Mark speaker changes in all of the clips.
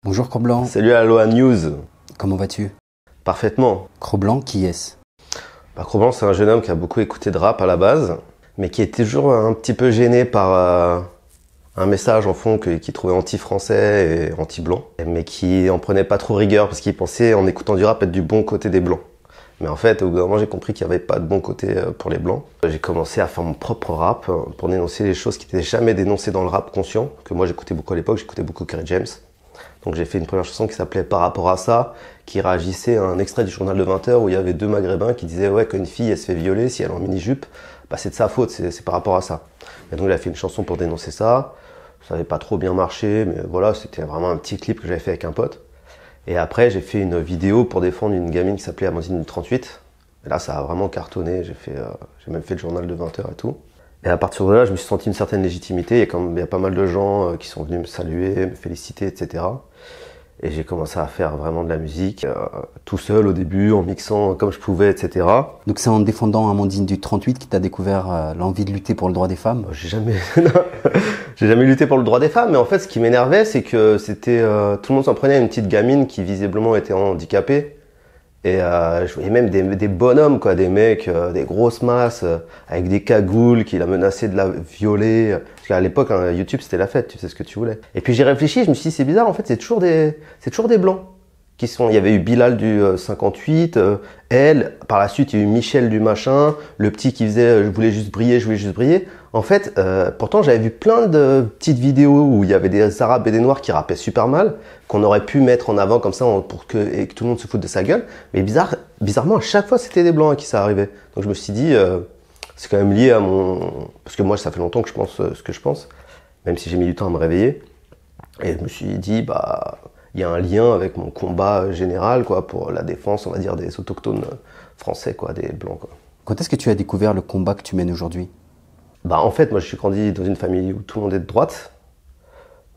Speaker 1: Bonjour Cro-Blanc.
Speaker 2: Salut Aloha News.
Speaker 1: Comment vas-tu?
Speaker 2: Parfaitement.
Speaker 1: Cro-Blanc, qui est-ce?
Speaker 2: Cro-Blanc, c'est un jeune homme qui a beaucoup écouté de rap à la base, mais qui est toujours un petit peu gêné par un message en fond qu'il trouvait anti-français et anti-blanc, mais qui en prenait pas trop rigueur parce qu'il pensait en écoutant du rap être du bon côté des blancs. Mais en fait, au bout d'un moment, j'ai compris qu'il n'y avait pas de bon côté pour les blancs. J'ai commencé à faire mon propre rap pour dénoncer les choses qui n'étaient jamais dénoncées dans le rap conscient, que moi j'écoutais beaucoup à l'époque, j'écoutais beaucoup Kerry James. Donc j'ai fait une première chanson qui s'appelait Par rapport à ça, qui réagissait à un extrait du journal de 20h où il y avait deux maghrébins qui disaient ouais, quand une fille elle se fait violer, si elle est en mini-jupe, c'est de sa faute, c'est par rapport à ça. Et donc il a fait une chanson pour dénoncer ça. Ça n'avait pas trop bien marché, mais voilà, c'était vraiment un petit clip que j'avais fait avec un pote. Et après, j'ai fait une vidéo pour défendre une gamine qui s'appelait Amandine 38. Et là, ça a vraiment cartonné. J'ai même fait le journal de 20h et tout. Et à partir de là, je me suis senti une certaine légitimité. Il y a pas mal de gens qui sont venus me saluer, me féliciter, etc. Et j'ai commencé à faire vraiment de la musique, tout seul au début, en mixant comme je pouvais, etc.
Speaker 1: Donc c'est en défendant Amandine du 38 que tu as découvert l'envie de lutter pour le droit des femmes?
Speaker 2: J'ai jamais lutté pour le droit des femmes, mais en fait, ce qui m'énervait, c'est que c'était tout le monde s'en prenait à une petite gamine qui visiblement était handicapée. Et je voyais même des bonhommes, quoi, des mecs, des grosses masses, avec des cagoules, qui la menaçaient de la violer. Parce qu'à l'époque, hein, YouTube, c'était la fête, tu sais ce que tu voulais. Et puis j'ai réfléchi, je me suis dit, c'est bizarre, en fait, c'est toujours des blancs qui sont. Il y avait eu Bilal du 58, elle, par la suite, il y a eu Michel du machin, le petit qui faisait je voulais juste briller. En fait, pourtant, j'avais vu plein de petites vidéos où il y avait des Arabes et des Noirs qui rappaient super mal, qu'on aurait pu mettre en avant comme ça pour que tout le monde se foute de sa gueule. Mais bizarrement, à chaque fois, c'était des Blancs à qui ça arrivait. Donc je me suis dit, c'est quand même lié à mon... Parce que moi, ça fait longtemps que je pense ce que je pense, même si j'ai mis du temps à me réveiller. Et je me suis dit, il y a un lien avec mon combat général, quoi, pour la défense, on va dire, des autochtones français, quoi, des Blancs, quoi.
Speaker 1: Quand est-ce que tu as découvert le combat que tu mènes aujourd'hui?
Speaker 2: En fait, moi, je suis grandi dans une famille où tout le monde est de droite,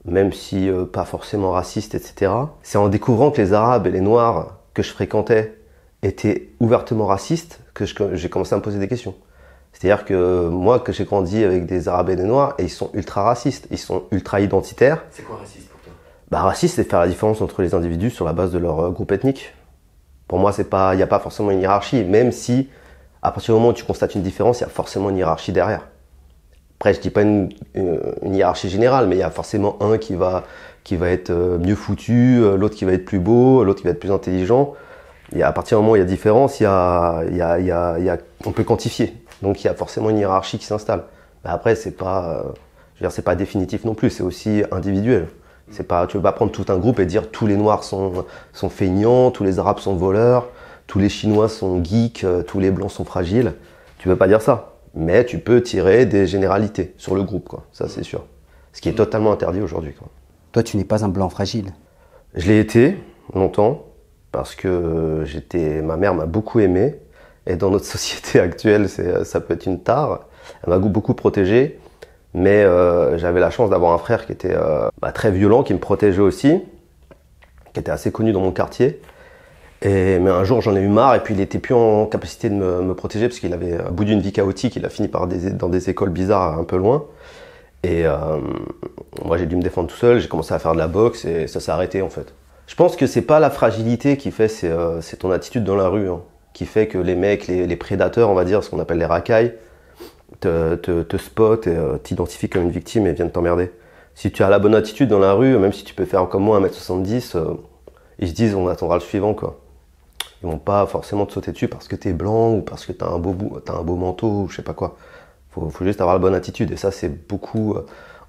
Speaker 2: même si pas forcément raciste, etc. C'est en découvrant que les Arabes et les Noirs que je fréquentais étaient ouvertement racistes que j'ai commencé à me poser des questions. C'est-à-dire que moi, que j'ai grandi avec des Arabes et des Noirs, et ils sont ultra racistes, ils sont ultra identitaires.
Speaker 1: C'est quoi raciste pour toi?
Speaker 2: Raciste, c'est faire la différence entre les individus sur la base de leur groupe ethnique. Pour moi, il n'y a pas forcément une hiérarchie, même si, à partir du moment où tu constates une différence, il y a forcément une hiérarchie derrière. Après, je dis pas une hiérarchie générale, mais il y a forcément un qui va être mieux foutu, l'autre qui va être plus beau, l'autre qui va être plus intelligent. Et à partir du moment où il y a différence, on peut quantifier. Donc il y a forcément une hiérarchie qui s'installe. Mais après, c'est pas définitif non plus, c'est aussi individuel. Tu veux pas prendre tout un groupe et dire tous les Noirs sont feignants, tous les Arabes sont voleurs, tous les Chinois sont geeks, tous les Blancs sont fragiles. Tu peux pas dire ça. Mais tu peux tirer des généralités sur le groupe, quoi. Ça, c'est sûr. Ce qui est totalement interdit aujourd'hui, quoi.
Speaker 1: Toi, tu n'es pas un blanc fragile.
Speaker 2: Je l'ai été longtemps parce que ma mère m'a beaucoup aimé. Et dans notre société actuelle, ça peut être une tare. Elle m'a beaucoup protégé. Mais j'avais la chance d'avoir un frère qui était très violent, qui me protégeait aussi, qui était assez connu dans mon quartier. Mais un jour, j'en ai eu marre et puis il était plus en capacité de me protéger parce qu'il avait, au bout d'une vie chaotique, il a fini dans des écoles bizarres un peu loin. Et moi, j'ai dû me défendre tout seul, j'ai commencé à faire de la boxe et ça s'est arrêté en fait. Je pense que c'est pas la fragilité qui fait, c'est ton attitude dans la rue, hein, qui fait que les mecs, les prédateurs, on va dire, ce qu'on appelle les racailles, te spotent et t'identifient comme une victime et viennent t'emmerder. Si tu as la bonne attitude dans la rue, même si tu peux faire comme moi 1m70, ils se disent on attendra le suivant, quoi. Ils vont pas forcément te sauter dessus parce que t'es blanc ou parce que t'as un beau manteau ou je sais pas quoi. Faut juste avoir la bonne attitude et ça c'est beaucoup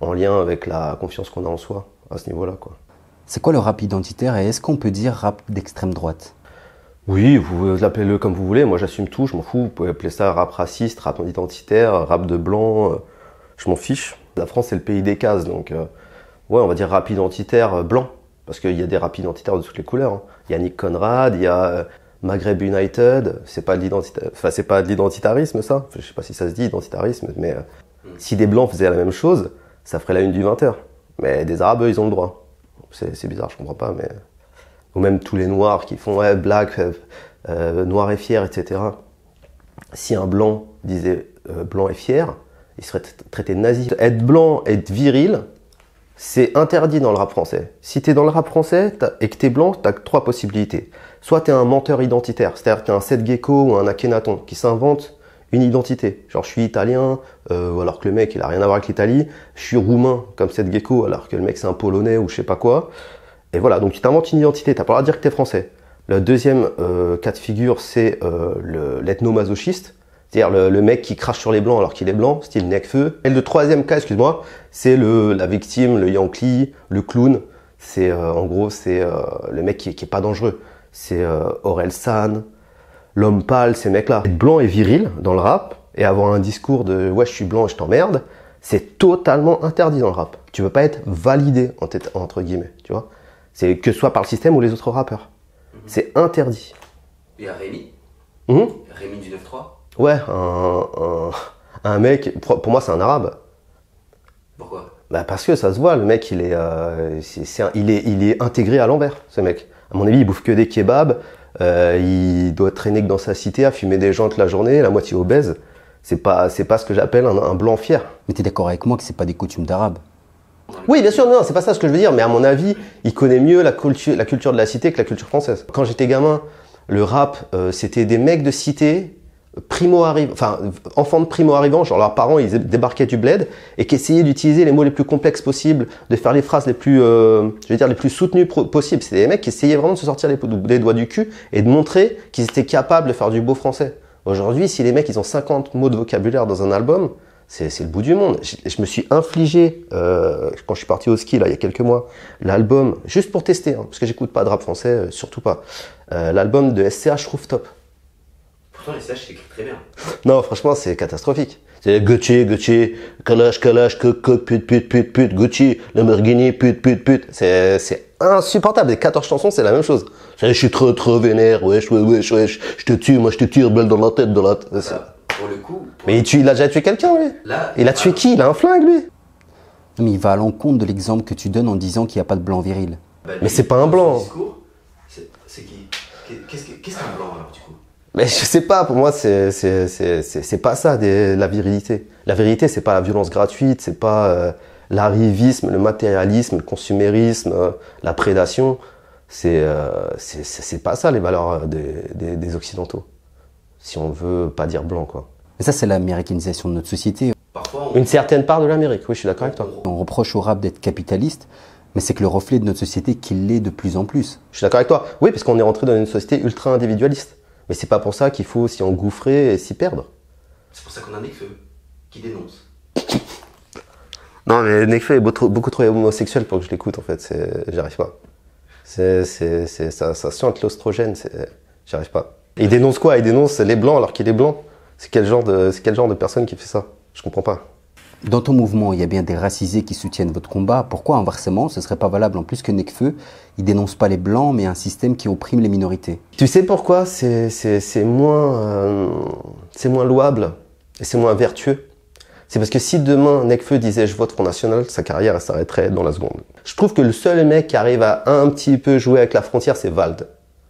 Speaker 2: en lien avec la confiance qu'on a en soi à ce niveau-là, quoi.
Speaker 1: C'est quoi le rap identitaire et est-ce qu'on peut dire rap d'extrême droite?
Speaker 2: Oui, vous l'appelez-le comme vous voulez, moi j'assume tout, je m'en fous. Vous pouvez appeler ça rap raciste, rap identitaire, rap de blanc, je m'en fiche. La France c'est le pays des cases, donc ouais, on va dire rap identitaire blanc. Parce qu'il y a des rap identitaires de toutes les couleurs, hein. Il y a Nick Conrad, il y a Maghreb United, c'est pas de l'identitarisme ça. Je sais pas si ça se dit identitarisme, mais si des blancs faisaient la même chose, ça ferait la une du 20h. Mais des arabes, eux, ils ont le droit. C'est bizarre, je comprends pas, mais... Ou même tous les noirs qui font ouais, black, noir et fier, etc. Si un blanc disait blanc et fier, il serait traité de nazi. Être blanc, être viril, C'est interdit dans le rap français. Si t'es dans le rap français et que t'es blanc, t'as 3 possibilités. Soit t'es un menteur identitaire, c'est-à-dire que t'es un Seth Gecko ou un Akhenaton qui s'invente une identité. Genre je suis italien, alors que le mec il a rien à voir avec l'Italie. Je suis roumain comme Seth Gecko alors que le mec c'est un polonais ou je sais pas quoi. Et voilà, donc tu t'inventes une identité, t'as pas le droit de dire que t'es français. Le deuxième cas de figure c'est l'ethnomasochiste. C'est-à-dire le mec qui crache sur les blancs alors qu'il est blanc, style Nekfeu. Et le troisième cas, excuse-moi, c'est la victime, le yankee, le clown. C'est en gros, c'est le mec qui est pas dangereux. C'est Orelsan, l'homme pâle, ces mecs-là. Être blanc et viril dans le rap et avoir un discours de ouais je suis blanc et je t'emmerde, c'est totalement interdit dans le rap. Tu peux pas être validé entre guillemets, tu vois. C'est que ce soit par le système ou les autres rappeurs. C'est interdit.
Speaker 3: Il y a Rémi. Rémi du 9-3.
Speaker 2: Ouais, un mec, pour moi c'est un arabe.
Speaker 3: Pourquoi?
Speaker 2: Bah parce que ça se voit, le mec il est intégré à l'envers, ce mec. À mon avis, il bouffe que des kebabs, il doit traîner que dans sa cité à fumer des joints toute la journée, la moitié obèse. C'est pas ce que j'appelle un blanc fier.
Speaker 1: Mais t'es d'accord avec moi que c'est pas des coutumes d'arabe?
Speaker 2: Oui, bien sûr, non, c'est pas ça ce que je veux dire, mais à mon avis, il connaît mieux la culture de la cité que la culture française. Quand j'étais gamin, le rap, c'était des mecs de cité, enfants de primo-arrivants, genre leurs parents, ils débarquaient du bled et qui essayaient d'utiliser les mots les plus complexes possibles, de faire les phrases les plus, les plus soutenues possibles. C'était des mecs qui essayaient vraiment de se sortir les doigts du cul et de montrer qu'ils étaient capables de faire du beau français. Aujourd'hui, si les mecs, ils ont 50 mots de vocabulaire dans un album, c'est le bout du monde. Je me suis infligé, quand je suis parti au ski, là, il y a quelques mois, l'album, juste pour tester, parce que j'écoute pas de rap français, surtout pas, l'album de SCH Rooftop.
Speaker 3: Pourtant, les SCH s'écrit très bien.
Speaker 2: Non, franchement, c'est catastrophique. C'est Gucci, Kalash, pute, Gucci, Lamborghini, pute. C'est insupportable. Les 14 chansons, c'est la même chose. Je suis trop vénère, wesh, je te tue, moi je te tire, belle dans la tête,
Speaker 3: Pour le coup.
Speaker 2: Mais il a déjà tué quelqu'un, lui.
Speaker 3: Là,
Speaker 2: il a tué qui? Il a un flingue, lui.
Speaker 1: Mais il va à l'encontre de l'exemple que tu donnes en disant qu'il n'y a pas de blanc viril.
Speaker 2: Mais c'est pas un blanc.
Speaker 3: C'est qui? Qu'est-ce qu'un blanc, alors, du coup?
Speaker 2: Mais je sais pas, pour moi, c'est pas ça, la virilité. La virilité, c'est pas la violence gratuite, c'est pas l'arrivisme, le matérialisme, le consumérisme, la prédation. C'est pas ça, les valeurs des Occidentaux. Si on veut pas dire blanc, quoi.
Speaker 1: Mais ça, c'est l'américanisation de notre société.
Speaker 3: Parfois,
Speaker 2: Une certaine part de l'Amérique, oui, je suis d'accord avec toi.
Speaker 1: On reproche au rap d'être capitaliste, mais c'est que le reflet de notre société qu'il l'est de plus en plus.
Speaker 2: Je suis d'accord avec toi. Oui, parce qu'on est rentré dans une société ultra individualiste. Mais c'est pas pour ça qu'il faut s'y engouffrer et s'y perdre.
Speaker 3: c'est pour ça qu'on a Nekfeu qui dénonce.
Speaker 2: Non, mais Nekfeu est beaucoup trop homosexuel pour que je l'écoute, en fait. J'arrive pas. Ça sente l'ostrogène, j'y arrive pas. Et il dénonce quoi? Il dénonce les blancs alors qu'il est blanc. C'est quel genre de personne qui fait ça? Je comprends pas.
Speaker 1: Dans ton mouvement, il y a bien des racisés qui soutiennent votre combat. Pourquoi, inversement, ce serait pas valable en plus que Nekfeu, il dénonce pas les blancs, mais un système qui opprime les minorités?
Speaker 2: Tu sais pourquoi c'est moins louable et c'est moins vertueux? C'est parce que si demain Nekfeu disait je vote Front National, sa carrière elle s'arrêterait dans la seconde. Je trouve que le seul mec qui arrive à un petit peu jouer avec la frontière, c'est Vald.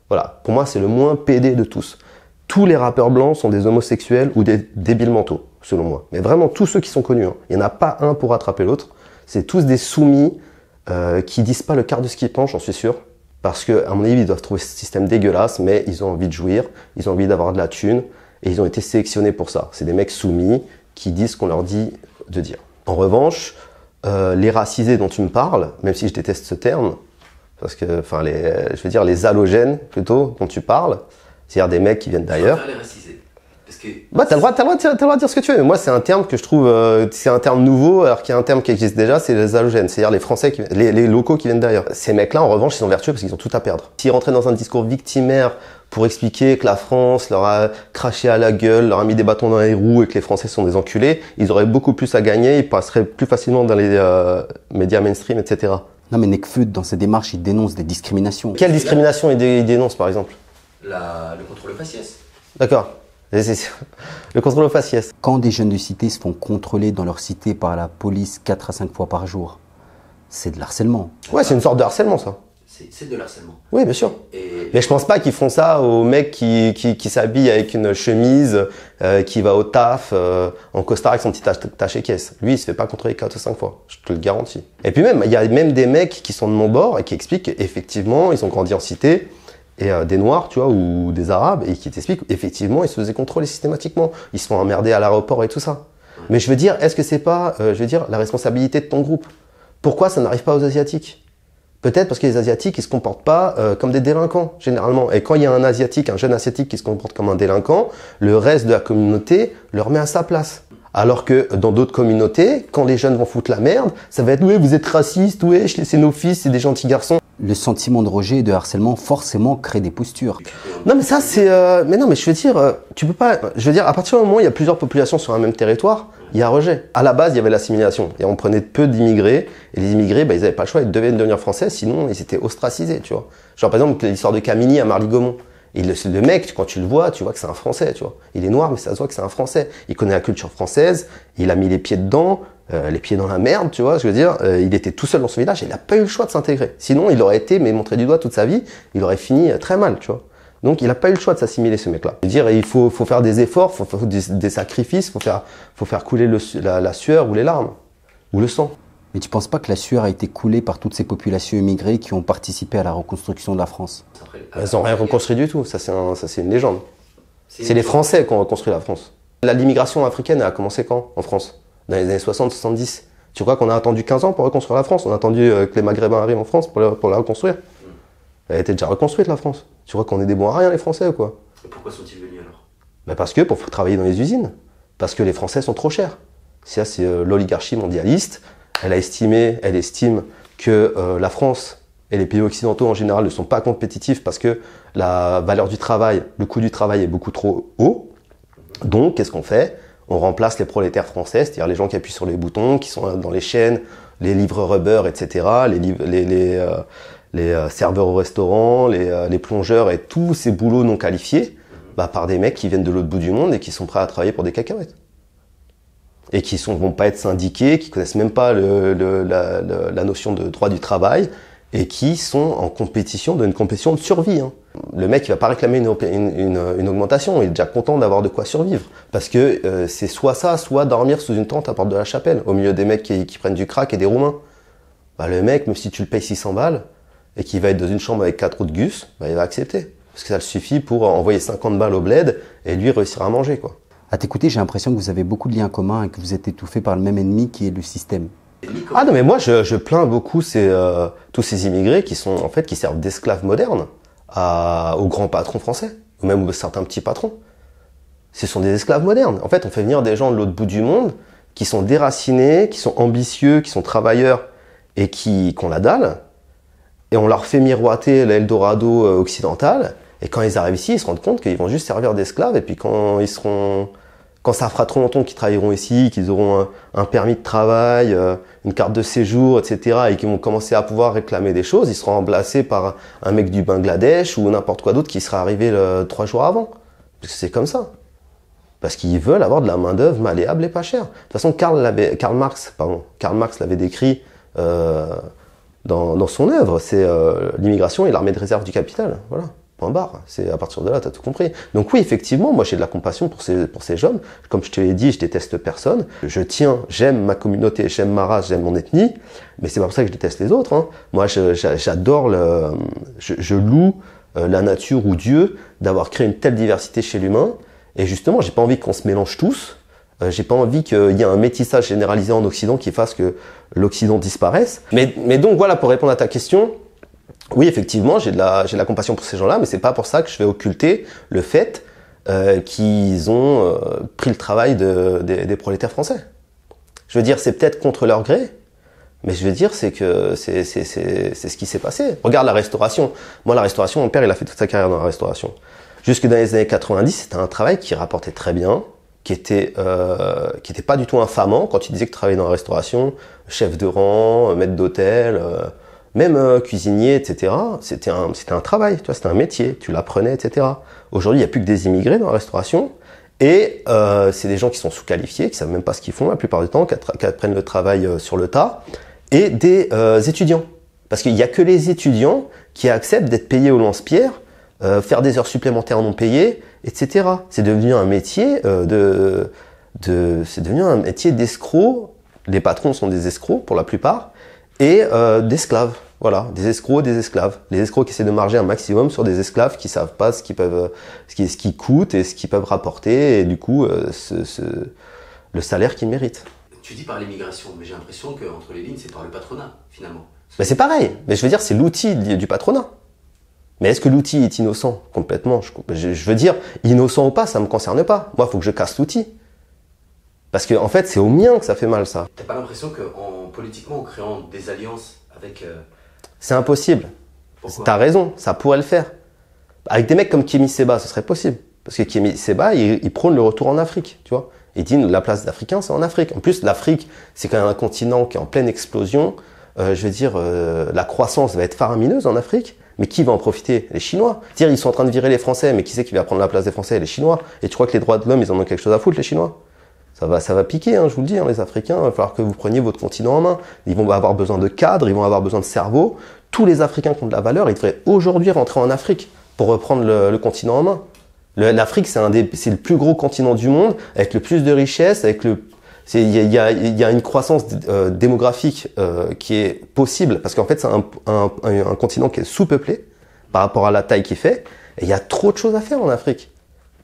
Speaker 2: Voilà, pour moi c'est le moins pédé de tous. Tous les rappeurs blancs sont des homosexuels ou des débiles mentaux, selon moi. Mais vraiment tous ceux qui sont connus, hein. Il n'y en a pas un pour rattraper l'autre. C'est tous des soumis qui disent pas le quart de ce qu'ils pensent, j'en suis sûr. Parce que, à mon avis, ils doivent trouver ce système dégueulasse, mais ils ont envie de jouir, ils ont envie d'avoir de la thune, et ils ont été sélectionnés pour ça. C'est des mecs soumis qui disent ce qu'on leur dit de dire. En revanche, les racisés dont tu me parles, même si je déteste ce terme, parce que, enfin, je veux dire les halogènes plutôt dont tu parles, c'est-à-dire des mecs qui viennent d'ailleurs.
Speaker 3: Les racisés. Parce que...
Speaker 2: Bah, t'as le droit de dire ce que tu veux. Mais moi, c'est un terme que je trouve, c'est un terme nouveau, alors qu'il y a un terme qui existe déjà, c'est les halogènes. C'est-à-dire les Français, les locaux qui viennent d'ailleurs. Ces mecs-là, en revanche, ils sont vertueux parce qu'ils ont tout à perdre. S'ils rentraient dans un discours victimaire pour expliquer que la France leur a craché à la gueule, leur a mis des bâtons dans les roues et que les Français sont des enculés, ils auraient beaucoup plus à gagner, ils passeraient plus facilement dans les médias mainstream, etc.
Speaker 1: Non, mais Nekfeu, dans ses démarches, il dénonce des discriminations.
Speaker 2: Quelle discrimination il dénonce, par exemple?
Speaker 3: Le contrôle faciès.
Speaker 2: D'accord. Le contrôle aux faciès.
Speaker 1: Quand des jeunes de cité se font contrôler dans leur cité par la police 4 à 5 fois par jour, c'est de l'harcèlement.
Speaker 2: Ouais, c'est une sorte de harcèlement, ça.
Speaker 3: C'est de l'harcèlement.
Speaker 2: Oui, bien sûr.
Speaker 3: Et
Speaker 2: Mais je pense pas qu'ils font ça aux mecs qui s'habillent avec une chemise, qui va au taf, en costard avec son petit taché caisse. Lui, il se fait pas contrôler 4 ou 5 fois. Je te le garantis. Et puis même, il y a même des mecs qui sont de mon bord et qui expliquent qu'effectivement, ils ont grandi en cité. Et des Noirs, tu vois, ou des Arabes, et qui t'expliquent, effectivement, ils se faisaient contrôler systématiquement. Ils se font emmerder à l'aéroport et tout ça. Mais je veux dire, est-ce que c'est pas, la responsabilité de ton groupe? Pourquoi ça n'arrive pas aux Asiatiques? Peut-être parce que les Asiatiques, ils se comportent pas comme des délinquants, généralement. Et quand il y a un Asiatique, un jeune Asiatique qui se comporte comme un délinquant, le reste de la communauté le remet à sa place. Alors que dans d'autres communautés, quand les jeunes vont foutre la merde, ça va être « Ouais, vous êtes raciste, ouais, c'est nos fils, c'est des gentils garçons ».
Speaker 1: Le sentiment de rejet et de harcèlement forcément crée des postures.
Speaker 2: Non mais ça c'est mais non mais je veux dire tu peux pas à partir du moment où il y a plusieurs populations sur un même territoire, il y a rejet. À la base, il y avait l'assimilation et on prenait peu d'immigrés et les immigrés ils avaient pas le choix, ils devaient devenir français sinon ils étaient ostracisés, tu vois. Genre par exemple l'histoire de Camini à Marly-Gaumont. Et le mec, quand tu le vois, tu vois que c'est un Français, tu vois. Il est noir, mais ça se voit que c'est un Français. Il connaît la culture française, il a mis les pieds dedans, les pieds dans la merde, tu vois, je veux dire. Il était tout seul dans son village et il n'a pas eu le choix de s'intégrer. Sinon, il aurait été, mais montré du doigt toute sa vie, il aurait fini très mal, tu vois. Donc, il n'a pas eu le choix de s'assimiler, ce mec-là. Je veux dire, il faut faire des efforts, faut faire des sacrifices, faut faire couler la sueur ou les larmes, ou le sang.
Speaker 1: Mais tu ne penses pas que la sueur a été coulée par toutes ces populations immigrées qui ont participé à la reconstruction de la France?
Speaker 2: Elles n'ont rien reconstruit du tout, ça c'est une légende. C'est les Français qui ont reconstruit la France. L'immigration africaine a commencé quand en France? Dans les années 60-70. Tu crois qu'on a attendu 15 ans pour reconstruire la France? On a attendu que les Maghrébins arrivent en France pour la reconstruire? Elle était déjà reconstruite la France. Tu crois qu'on est des bons à rien les Français ou quoi?
Speaker 3: Et pourquoi sont-ils venus alors?
Speaker 2: Ben parce que pour travailler dans les usines. Parce que les Français sont trop chers. Ça c'est l'oligarchie mondialiste. Elle estime que la France et les pays occidentaux en général ne sont pas compétitifs parce que la valeur du travail, le coût du travail est beaucoup trop haut. Donc, qu'est-ce qu'on fait? On remplace les prolétaires français, c'est-à-dire les gens qui appuient sur les boutons, qui sont dans les chaînes, les livreurs Uber, etc., les serveurs au restaurant, les plongeurs et tous ces boulots non qualifiés, par des mecs qui viennent de l'autre bout du monde et qui sont prêts à travailler pour des cacahuètes. Et qui vont pas être syndiqués, qui connaissent même pas la notion de droit du travail et qui sont en compétition, dans une compétition de survie. Hein. Le mec, il va pas réclamer une augmentation, il est déjà content d'avoir de quoi survivre. Parce que c'est soit ça, soit dormir sous une tente à Porte de la Chapelle, au milieu des mecs qui prennent du crack et des Roumains. Le mec, même si tu le payes 600 balles et qu'il va être dans une chambre avec 4 autres gus, il va accepter. Parce que ça le suffit pour envoyer 50 balles au bled et lui réussir à manger, quoi.
Speaker 1: À t'écouter, j'ai l'impression que vous avez beaucoup de liens communs et que vous êtes étouffés par le même ennemi qui est le système.
Speaker 2: Ah non mais moi je plains beaucoup tous ces immigrés qui servent d'esclaves modernes aux grands patrons français, ou même aux certains petits patrons. Ce sont des esclaves modernes. En fait, on fait venir des gens de l'autre bout du monde qui sont déracinés, qui sont ambitieux, qui sont travailleurs et qui ont la dalle, et on leur fait miroiter l'Eldorado occidental, et quand ils arrivent ici, ils se rendent compte qu'ils vont juste servir d'esclaves, et puis quand ça fera trop longtemps qu'ils travailleront ici, qu'ils auront un permis de travail, une carte de séjour, etc., et qu'ils vont commencer à pouvoir réclamer des choses, ils seront remplacés par un mec du Bangladesh ou n'importe quoi d'autre qui sera arrivé 3 jours avant. Parce que c'est comme ça. Parce qu'ils veulent avoir de la main-d'œuvre malléable et pas chère. De toute façon, Karl Marx l'avait décrit dans son œuvre, c'est l'immigration et l'armée de réserve du capital. Voilà. Point barre. C'est à partir de là, tu as tout compris. Donc oui, effectivement, moi j'ai de la compassion pour ces jeunes. Comme je te l'ai dit, je déteste personne. J'aime ma communauté, j'aime ma race, j'aime mon ethnie, mais c'est pas pour ça que je déteste les autres. Hein. Moi, j'adore je loue la nature ou Dieu d'avoir créé une telle diversité chez l'humain. Et justement, j'ai pas envie qu'on se mélange tous. J'ai pas envie qu'il y ait un métissage généralisé en Occident qui fasse que l'Occident disparaisse. Mais donc voilà, pour répondre à ta question. Oui, effectivement, j'ai de la compassion pour ces gens-là, mais c'est pas pour ça que je vais occulter le fait qu'ils ont pris le travail des prolétaires français. Je veux dire, c'est peut-être contre leur gré, mais je veux dire, c'est ce qui s'est passé. Regarde la restauration. Moi, la restauration, mon père, il a fait toute sa carrière dans la restauration. Jusque dans les années 90, c'était un travail qui rapportait très bien, qui était pas du tout infamant quand tu disais que tu travaillais dans la restauration, chef de rang, maître d'hôtel. Même cuisinier, etc., c'était un travail, tu vois, c'était un métier, tu l'apprenais, etc. Aujourd'hui, il n'y a plus que des immigrés dans la restauration, et c'est des gens qui sont sous-qualifiés, qui savent même pas ce qu'ils font la plupart du temps, qui apprennent le travail sur le tas, et des étudiants Parce qu'il n'y a que les étudiants qui acceptent d'être payés au lance-pierre, faire des heures supplémentaires non payées, etc. C'est devenu un métier c'est devenu un métier d'escroc. Les patrons sont des escrocs pour la plupart, et d'esclaves. Voilà, des escrocs, des esclaves. Les escrocs qui essaient de marger un maximum sur des esclaves qui savent pas ce qu'ils coûtent et ce qu'ils peuvent rapporter, et du coup, le salaire qu'ils méritent.
Speaker 3: Tu dis par l'immigration, mais j'ai l'impression qu'entre les lignes, c'est par le patronat, finalement.
Speaker 2: Ben c'est pareil, mais je veux dire, c'est l'outil du patronat. Mais est-ce que l'outil est innocent? Complètement. Je veux dire, innocent ou pas, ça me concerne pas. Moi, il faut que je casse l'outil. Parce que, en fait, c'est au mien que ça fait mal, ça.
Speaker 3: T'as pas l'impression politiquement, en créant des alliances avec...
Speaker 2: C'est impossible. T'as raison, ça pourrait le faire. Avec des mecs comme Kémy Séba, ce serait possible. Parce que Kémy Séba, il prône le retour en Afrique, tu vois. Il dit la place d'Africain, c'est en Afrique. En plus, l'Afrique, c'est quand même un continent qui est en pleine explosion. Je veux dire, la croissance va être faramineuse en Afrique. Mais qui va en profiter? Les Chinois. Dire ils sont en train de virer les Français, mais qui c'est qui va prendre la place des Français? Les Chinois. Et tu crois que les droits de l'homme, ils en ont quelque chose à foutre, les Chinois? Ça va piquer, hein, je vous le dis, hein, les Africains. Il va falloir que vous preniez votre continent en main. Ils vont avoir besoin de cadres, ils vont avoir besoin de cerveaux. Tous les Africains qui ont de la valeur, ils devraient aujourd'hui rentrer en Afrique pour reprendre le continent en main. L'Afrique, c'est le plus gros continent du monde, avec le plus de richesses, il y a une croissance démographique qui est possible, parce qu'en fait, c'est un continent qui est sous-peuplé par rapport à la taille qu'il fait, et il y a trop de choses à faire en Afrique.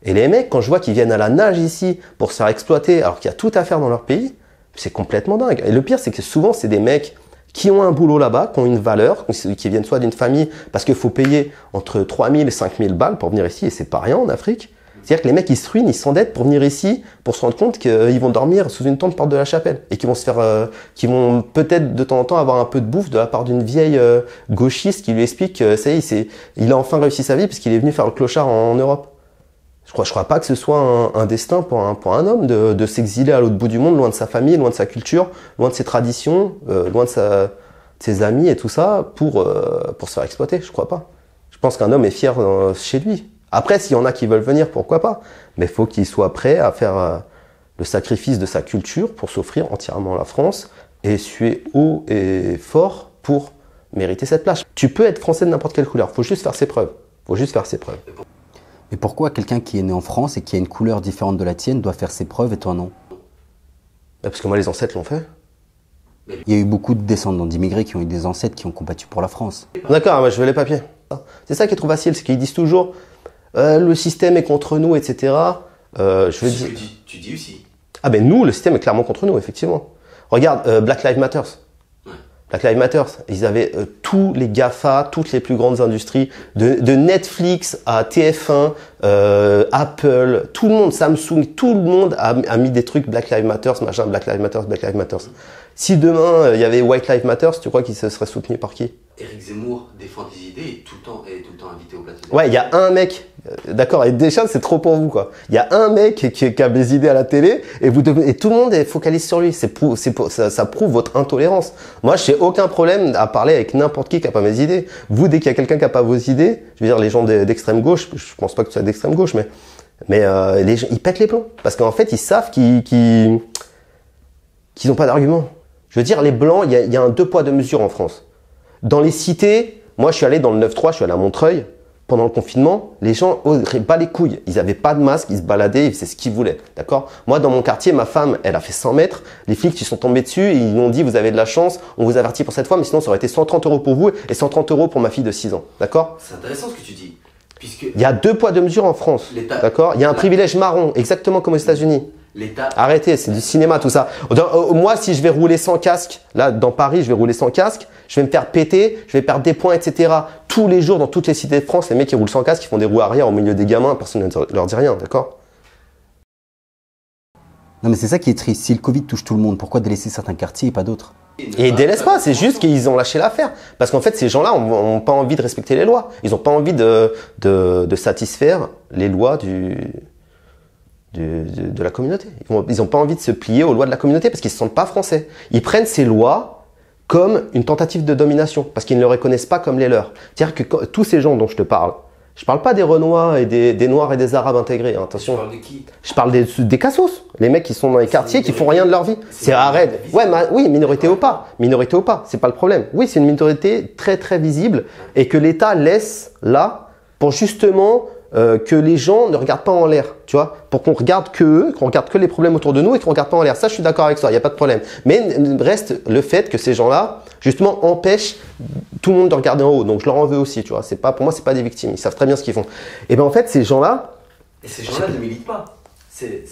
Speaker 2: Et les mecs, quand je vois qu'ils viennent à la nage ici pour se faire exploiter, alors qu'il y a tout à faire dans leur pays, c'est complètement dingue. Et le pire, c'est que souvent, c'est des mecs qui ont un boulot là-bas, qui ont une valeur, qui viennent soit d'une famille, parce qu'il faut payer entre 3 000 et 5 000 balles pour venir ici, et c'est pas rien en Afrique. C'est-à-dire que les mecs, ils se ruinent, ils s'endettent pour venir ici, pour se rendre compte qu'ils vont dormir sous une tente porte de la chapelle, et qu'ils vont peut-être de temps en temps avoir un peu de bouffe de la part d'une vieille gauchiste qui lui explique que ça y est, il a enfin réussi sa vie parce qu'il est venu faire le clochard en Europe. Je crois pas que ce soit un destin pour un homme de s'exiler à l'autre bout du monde, loin de sa famille, loin de sa culture, loin de ses traditions, loin de ses amis et tout ça, pour se faire exploiter. Je crois pas. Je pense qu'un homme est fier chez lui. Après, s'il y en a qui veulent venir, pourquoi pas? Mais il faut qu'il soit prêt à faire le sacrifice de sa culture pour s'offrir entièrement la France et suer haut et fort pour mériter cette place. Tu peux être français de n'importe quelle couleur. Faut juste faire ses preuves.
Speaker 1: Mais pourquoi quelqu'un qui est né en France et qui a une couleur différente de la tienne doit faire ses preuves et toi non?
Speaker 2: Parce que moi, les ancêtres l'ont fait.
Speaker 1: Il y a eu beaucoup de descendants d'immigrés qui ont eu des ancêtres qui ont combattu pour la France.
Speaker 2: D'accord, moi je veux les papiers. C'est ça qui est trop facile, c'est qu'ils disent toujours le système est contre nous, etc. Je veux dire...
Speaker 3: Tu dis aussi.
Speaker 2: Ah ben nous, le système est clairement contre nous, effectivement. Regarde, Black Lives Matter. Black Lives Matter, ils avaient tous les GAFA, toutes les plus grandes industries, de Netflix à TF1, Apple, tout le monde, Samsung, tout le monde a mis des trucs Black Lives Matter, machin, Black Lives Matter, Black Lives Matter. Si demain il y avait White Lives Matter, tu crois qu'il se serait soutenu par qui?
Speaker 3: Éric Zemmour défend des idées et tout le temps invité au plateau.
Speaker 2: Ouais, il y a un mec, d'accord, et déjà c'est trop pour vous quoi. Il y a un mec qui a des idées à la télé et tout le monde est focalisé sur lui. Ça prouve votre intolérance. Moi, j'ai aucun problème à parler avec n'importe qui a pas mes idées. Vous, dès qu'il y a quelqu'un qui a pas vos idées, je veux dire les gens d'extrême gauche, je pense pas que tu sois d'extrême gauche, mais les gens, ils pètent les plombs parce qu'en fait ils savent qu'ils n'ont pas d'argument. Je veux dire, les blancs, il y a un 2 poids 2 mesures en France. Dans les cités, moi je suis allé dans le 9-3, je suis allé à Montreuil, pendant le confinement, les gens auraient pas les couilles. Ils avaient pas de masque, ils se baladaient, ils faisaient ce qu'ils voulaient. D'accord? Moi, dans mon quartier, ma femme, elle a fait 100 mètres. Les flics, ils sont tombés dessus et ils lui ont dit, vous avez de la chance, on vous avertit pour cette fois, mais sinon, ça aurait été 130 € pour vous et 130 € pour ma fille de 6 ans. D'accord?
Speaker 3: C'est intéressant ce que tu dis. Puisque
Speaker 2: il y a 2 poids 2 mesures en France. D'accord? Il y a un privilège marron, exactement comme aux États-Unis. Arrêtez, c'est du cinéma tout ça. Moi, si je vais rouler sans casque, là dans Paris, je vais rouler sans casque, je vais me faire péter, je vais perdre des points, etc. Tous les jours dans toutes les cités de France, les mecs qui roulent sans casque, ils font des roues arrière au milieu des gamins, personne ne leur dit rien, d'accord?
Speaker 1: Non mais c'est ça qui est triste. Si le Covid touche tout le monde, pourquoi délaisser certains quartiers et pas d'autres?
Speaker 2: Et ils délaissent pas, c'est juste qu'ils ont lâché l'affaire. Parce qu'en fait, ces gens-là ont pas envie de respecter les lois. Ils ont pas envie de satisfaire les lois de la communauté. Ils n'ont pas envie de se plier aux lois de la communauté parce qu'ils ne se sentent pas français. Ils prennent ces lois comme une tentative de domination parce qu'ils ne les reconnaissent pas comme les leurs. C'est-à-dire que tous ces gens dont je te parle, Je parle pas des Renois et des Noirs et des Arabes intégrés, hein,
Speaker 3: Tu
Speaker 2: attention.
Speaker 3: parles de qui?
Speaker 2: Je parle des cassos, les mecs qui sont dans les quartiers, qui font rien de leur vie. C'est arrête. Ouais, oui, minorité ou pas. Minorité ou pas, c'est pas le problème. Oui, c'est une minorité très très visible et que l'État laisse là pour justement que les gens ne regardent pas en l'air, tu vois, pour qu'on regarde que eux, qu'on regarde que les problèmes autour de nous et qu'on regarde pas en l'air. Ça, je suis d'accord avec ça, il n'y a pas de problème. Mais reste le fait que ces gens-là, justement, empêchent tout le monde de regarder en haut. Donc, je leur en veux aussi, tu vois. C'est pas, pour moi, c'est pas des victimes. Ils savent très bien ce qu'ils font. Et bien, en fait, ces gens-là.
Speaker 3: Et ces gens-là ne militent pas. C'est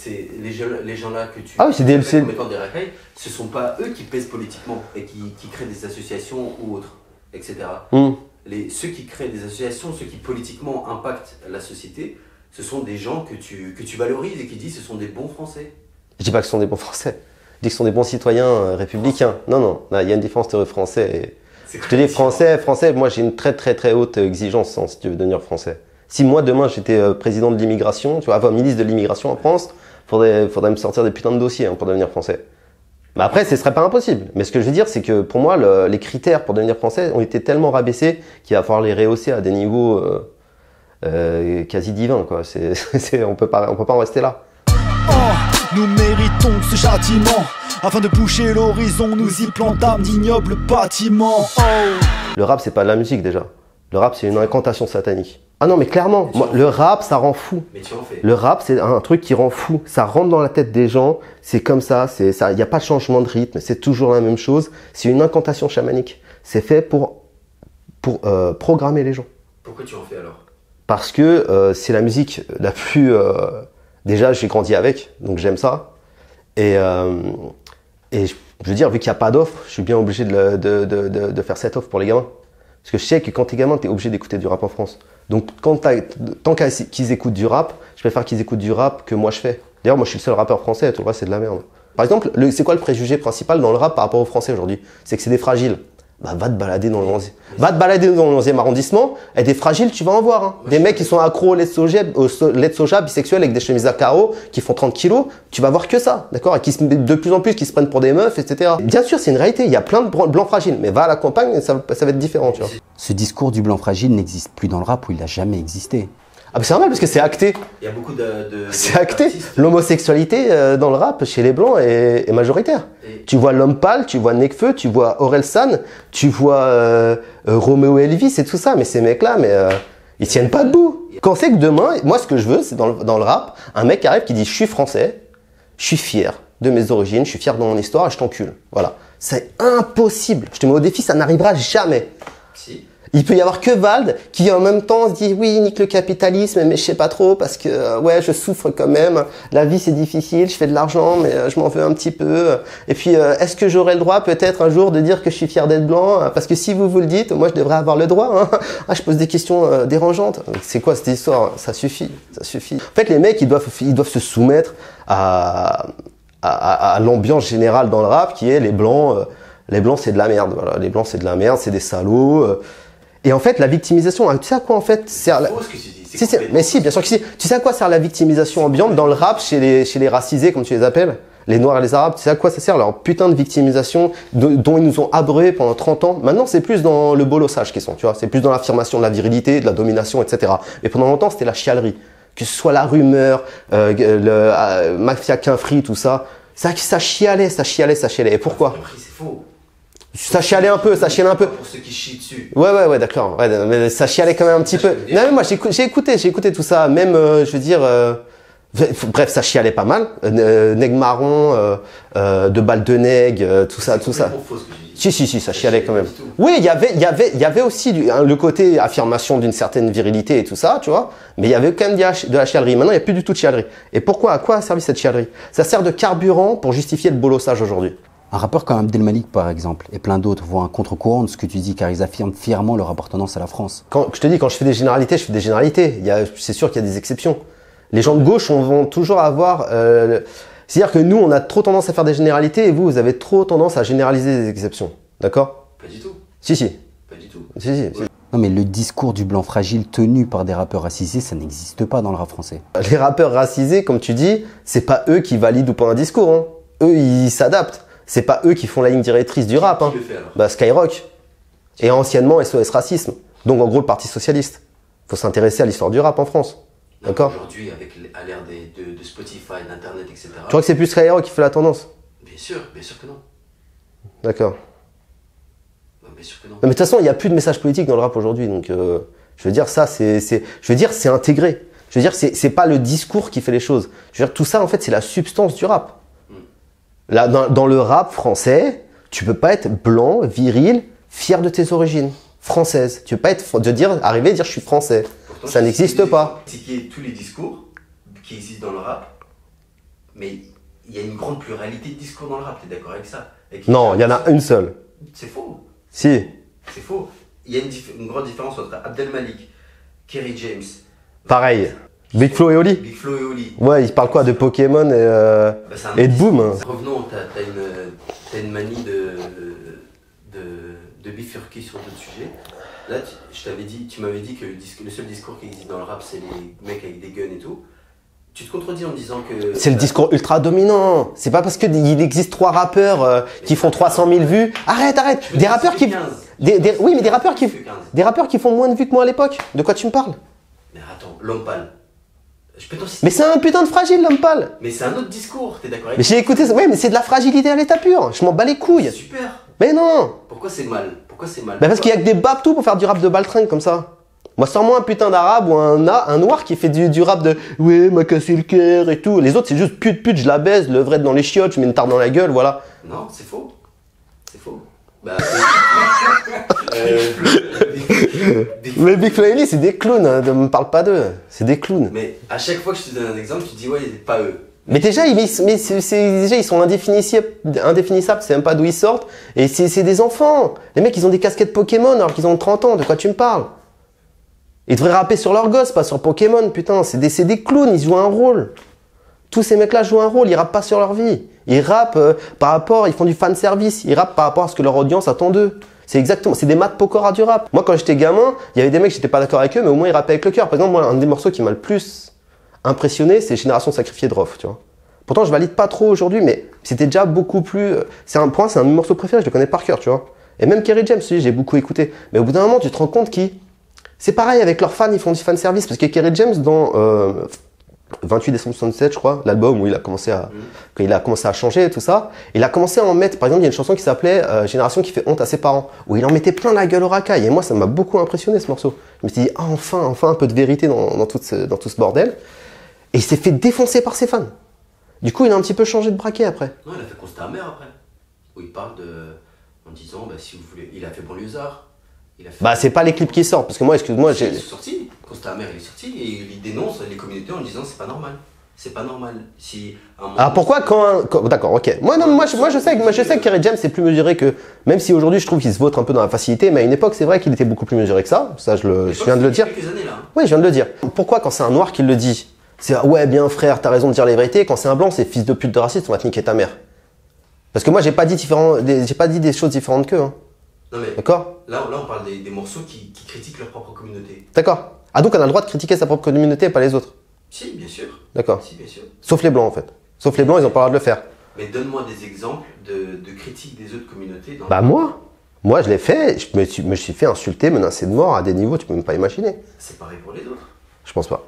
Speaker 3: les gens-là que tu.
Speaker 2: Ah oui, c'est des.
Speaker 3: Comme étant des racailles, ce sont pas eux qui pèsent politiquement et qui créent des associations ou autres, etc. Ceux qui créent des associations, ceux qui politiquement impactent la société, ce sont des gens que tu valorises et qui disent que ce sont des bons Français.
Speaker 2: Je dis pas que ce sont des bons Français. Je dis que ce sont des bons citoyens républicains. Non, non, il y a une différence entre français et. Je te dis français, moi j'ai une très très très haute exigence si tu veux devenir français. Si moi demain j'étais président de l'immigration, tu vois, enfin ministre de l'immigration en France, faudrait me sortir des putains de dossiers pour devenir français. Mais après, ce serait pas impossible. Mais ce que je veux dire, c'est que pour moi, les critères pour devenir français ont été tellement rabaissés qu'il va falloir les rehausser à des niveaux quasi divins, quoi. On peut pas en rester là.
Speaker 4: Oh, nous méritons ce châtiment. Afin de boucher l'horizon, nous y plantâmes d'ignobles bâtiments. Oh.
Speaker 2: Le rap, c'est pas de la musique déjà. Le rap, c'est une incantation satanique. Ah non, mais clairement, moi, le rap, ça rend fou.
Speaker 3: Mais tu en fais.
Speaker 2: Le rap, c'est un truc qui rend fou. Ça rentre dans la tête des gens. C'est comme ça. Il n'y a pas de changement de rythme. C'est toujours la même chose. C'est une incantation chamanique. C'est fait pour programmer les gens.
Speaker 3: Pourquoi tu en fais alors?
Speaker 2: Parce que c'est la musique la plus... déjà, j'ai grandi avec, donc j'aime ça. Et je veux dire, vu qu'il n'y a pas d'offre, je suis bien obligé de faire cette offre pour les gamins. Parce que je sais que quand t'es gamin, t'es obligé d'écouter du rap en France. Donc tant qu'ils écoutent du rap, je préfère qu'ils écoutent du rap que moi je fais. D'ailleurs, moi je suis le seul rappeur français, tout le reste c'est de la merde. Par exemple, c'est quoi le préjugé principal dans le rap par rapport aux Français aujourd'hui? C'est que c'est des fragiles. Bah va te balader dans le 11e arrondissement, et des fragiles, tu vas en voir. Hein. Des mecs qui sont accros au lait de soja, bisexuels avec des chemises à carreaux, qui font 30 kilos, tu vas voir que ça, d'accord? Et qui de plus en plus qui se prennent pour des meufs, etc. Bien sûr, c'est une réalité, il y a plein de blancs fragiles, mais va à la campagne, ça va être différent, tu vois.
Speaker 1: Ce discours du blanc fragile n'existe plus dans le rap, ou il n'a jamais existé.
Speaker 2: Ah bah c'est normal parce que c'est acté.
Speaker 3: Il y a beaucoup
Speaker 2: c'est acté. L'homosexualité dans le rap chez les blancs est majoritaire. Tu vois L'Homme Pâle, tu vois Nekfeu, tu vois Orelsan, tu vois Roméo Elvis et tout ça, mais ces mecs-là, ils tiennent pas debout. Quand c'est que demain, moi ce que je veux, c'est dans le rap, un mec qui arrive qui dit je suis français, je suis fier de mes origines, je suis fier de mon histoire et je t'encule. Voilà. C'est impossible. Je te mets au défi, ça n'arrivera jamais.
Speaker 3: Si.
Speaker 2: Il peut y avoir que Vald qui en même temps se dit oui, nique le capitalisme, mais je sais pas trop parce que ouais, je souffre quand même. La vie c'est difficile, je fais de l'argent, mais je m'en veux un petit peu. Et puis est-ce que j'aurai le droit peut-être un jour de dire que je suis fier d'être blanc? Parce que si vous le dites, moi je devrais avoir le droit. Hein. Ah, je pose des questions dérangeantes. C'est quoi cette histoire? Ça suffit, ça suffit. En fait, les mecs ils doivent se soumettre à l'ambiance générale dans le rap qui est les blancs. Les blancs c'est de la merde. Voilà, les blancs c'est de la merde, c'est des salauds. Et en fait, la victimisation, tu sais à quoi en fait sert la... Mais si, bien sûr que si. Tu sais à quoi sert la victimisation ambiante dans le rap chez les racisés, comme tu les appelles, les Noirs et les Arabes? Tu sais à quoi ça sert leur putain de victimisation dont ils nous ont abreuvés pendant 30 ans? Maintenant, c'est plus dans le bolossage qu'ils sont, tu vois. C'est plus dans l'affirmation de la virilité, de la domination, etc. Mais pendant longtemps, c'était la chialerie. Que ce soit la rumeur, Mafia Quinfri, tout ça. Ça chialait. Et pourquoi?
Speaker 3: C'est faux.
Speaker 2: Ça chialait un peu.
Speaker 3: Pour ceux qui chient dessus.
Speaker 2: Ouais, d'accord. Ouais, mais ça chialait quand même un petit peu. Non, mais moi, j'ai écouté tout ça. Même, je veux dire, bref, ça chialait pas mal. Neg Marron, De Balles de Neg, tout ça. Si, ça chialait quand même. Oui, il y avait aussi le côté affirmation d'une certaine virilité et tout ça, tu vois. Mais il y avait quand même de la chialerie. Maintenant, il n'y a plus du tout de chialerie. Et pourquoi? À quoi a servi cette chialerie? Ça sert de carburant pour justifier le bolossage aujourd'hui.
Speaker 1: Un rappeur comme Abdelmalik, par exemple, et plein d'autres voient un contre-courant de ce que tu dis, car ils affirment fièrement leur appartenance à la France.
Speaker 2: Quand je fais des généralités, je fais des généralités. C'est sûr qu'il y a des exceptions. Les gens de gauche vont toujours avoir... c'est-à-dire que nous, on a trop tendance à faire des généralités et vous avez trop tendance à généraliser des exceptions. D'accord?
Speaker 3: Pas du tout.
Speaker 2: Si.
Speaker 3: Pas du tout.
Speaker 2: Si.
Speaker 1: Non, mais le discours du blanc fragile tenu par des rappeurs racisés, ça n'existe pas dans le rap français.
Speaker 2: Les rappeurs racisés, comme tu dis, c'est pas eux qui valident ou pas un discours. Hein. Eux, ils s'adaptent. C'est pas eux qui font la ligne directrice du rap. Hein.
Speaker 3: Qui le fait alors?
Speaker 2: Skyrock. Et anciennement SOS Racisme. Donc en gros le Parti Socialiste. Faut s'intéresser à l'histoire du rap en France. D'accord.
Speaker 3: Aujourd'hui, à l'ère de Spotify, d'Internet, etc.
Speaker 2: Tu crois que c'est plus Skyrock qui fait la tendance?
Speaker 3: Bien sûr que non.
Speaker 2: D'accord.
Speaker 3: Non, bien sûr que non.
Speaker 2: Non, mais de toute façon, il n'y a plus de message politique dans le rap aujourd'hui. Donc, je veux dire, ça, c'est intégré. Je veux dire, c'est pas le discours qui fait les choses. Je veux dire, tout ça, en fait, c'est la substance du rap. Là, dans le rap français, tu peux pas être blanc, viril, fier de tes origines françaises. Tu peux pas arriver et dire je suis français.
Speaker 3: Pourtant,
Speaker 2: ça n'existe pas.
Speaker 3: Critiquer tous les discours qui existent dans le rap, mais il y a une grande pluralité de discours dans le rap, tu es d'accord avec ça?
Speaker 2: Non, il y en a une seule.
Speaker 3: C'est faux.
Speaker 2: Si.
Speaker 3: C'est faux. Il y a une grande différence entre Abdel Malik, Kerry James.
Speaker 2: Pareil. Big Flo et Oli.
Speaker 3: Big Flo et Oli.
Speaker 2: Ouais, ils parlent quoi de Pokémon et de Boom.
Speaker 3: Revenons, t'as une manie de bifurquer sur d'autres sujets. Là, tu m'avais dit que le seul discours qui existe dans le rap, c'est les mecs avec des guns et tout. Tu te contredis en disant que...
Speaker 2: C'est le discours ultra dominant. C'est pas parce qu'il existe 3 rappeurs qui font 300 000 vues. Arrête. Des rappeurs qui... Oui, mais des rappeurs qui font moins de vues que moi à l'époque. De quoi tu me parles?
Speaker 3: Mais attends, L'Homme Pâle. Je peux t'en citer.
Speaker 2: Mais c'est un putain de fragile, L'Homme Pâle.
Speaker 3: Mais c'est un autre discours, t'es d'accord avec
Speaker 2: Mais j'ai écouté ça. Ouais, mais c'est de la fragilité à l'état pur. Je m'en bats les couilles.
Speaker 3: C'est super.
Speaker 2: Mais non.
Speaker 3: Pourquoi c'est mal?
Speaker 2: Bah parce qu'il y a que des babtous pour faire du rap de baltringue comme ça. Moi, sors-moi un putain d'arabe ou un noir qui fait du rap de « Ouais, m'a cassé le cœur et tout ». Les autres, c'est juste pute, je la baise, levrette dans les chiottes, je mets une tarte dans la gueule, voilà.
Speaker 3: Non, c'est faux. C'est faux. Bah,
Speaker 2: Mais Big Flo et Oli, c'est des clowns, hein, ne me parle pas d'eux. C'est des clowns.
Speaker 3: Mais à chaque fois que je te donne un exemple, tu dis « Ouais, pas eux ».
Speaker 2: Mais déjà, ils sont indéfinissables, c'est même pas d'où ils sortent. Et c'est des enfants. Les mecs, ils ont des casquettes Pokémon alors qu'ils ont 30 ans, de quoi tu me parles? Ils devraient rapper sur leurs gosses, pas sur Pokémon, putain. C'est des clowns, ils jouent un rôle. Tous ces mecs-là jouent un rôle, ils rappent pas sur leur vie. Ils rappent ils font du fan service, ils rappent par rapport à ce que leur audience attend d'eux. C'est des maths pokora du rap. Moi, quand j'étais gamin, il y avait des mecs, j'étais pas d'accord avec eux, mais au moins ils rappaient avec le cœur. Par exemple, moi, un des morceaux qui m'a le plus impressionné, c'est Génération Sacrifiée de Rof, tu vois. Pourtant, je valide pas trop aujourd'hui, mais c'était déjà beaucoup plus... c'est un de mes morceaux préférés, je le connais par cœur, tu vois. Et même Kerry James, j'ai beaucoup écouté. Mais au bout d'un moment, tu te rends compte c'est pareil avec leurs fans, ils font du fan service. Parce que Kerry James, dans 28 décembre 67, je crois, l'album où il a commencé à changer et tout ça, il a commencé à en mettre, par exemple, il y a une chanson qui s'appelait Génération qui fait honte à ses parents, où il en mettait plein la gueule au racaille. Et moi, ça m'a beaucoup impressionné ce morceau. Je me suis dit, enfin un peu de vérité dans tout ce bordel. Et il s'est fait défoncer par ses fans. Du coup, il a un petit peu changé de braquet après.
Speaker 3: Non, il a fait Constat amer après. Où il parle en disant, si vous voulez, il a fait Banlieusard.
Speaker 2: Bah, c'est pas les clips qui sortent, parce que moi, excuse-moi,
Speaker 3: il est sorti, Constat amer, il est sorti, et il dénonce les communautés en disant, c'est pas normal. C'est pas normal.
Speaker 2: Pourquoi D'accord, ok. Moi, je sais que Kerry James c'est plus mesuré que... Même si aujourd'hui, je trouve qu'il se vautre un peu dans la facilité, mais à une époque, c'est vrai qu'il était beaucoup plus mesuré que ça. Ça, je viens de le dire.
Speaker 3: Quelques années, là.
Speaker 2: Oui, je viens de le dire. Pourquoi, quand c'est un noir qui le dit, c'est « Ouais, bien frère, t'as raison de dire les vérités », quand c'est un blanc, c'est « Fils de pute de raciste, on va te niquer ta mère ». Parce que moi, j'ai pas dit des choses différentes qu'eux. Hein.
Speaker 3: Non mais,
Speaker 2: d'accord.
Speaker 3: Là, on parle des morceaux qui critiquent leur propre communauté.
Speaker 2: D'accord. Ah, donc on a le droit de critiquer sa propre communauté et pas les autres?
Speaker 3: Si, bien sûr.
Speaker 2: D'accord.
Speaker 3: Si, bien sûr.
Speaker 2: Sauf les blancs, en fait. Sauf les blancs, ils ont pas le droit de le faire.
Speaker 3: Mais donne-moi des exemples de critiques des autres communautés.
Speaker 2: Moi, je l'ai fait. Je me suis fait insulter, menacer de mort à des niveaux, tu peux même pas imaginer.
Speaker 3: C'est pareil pour les autres.
Speaker 2: Je pense pas.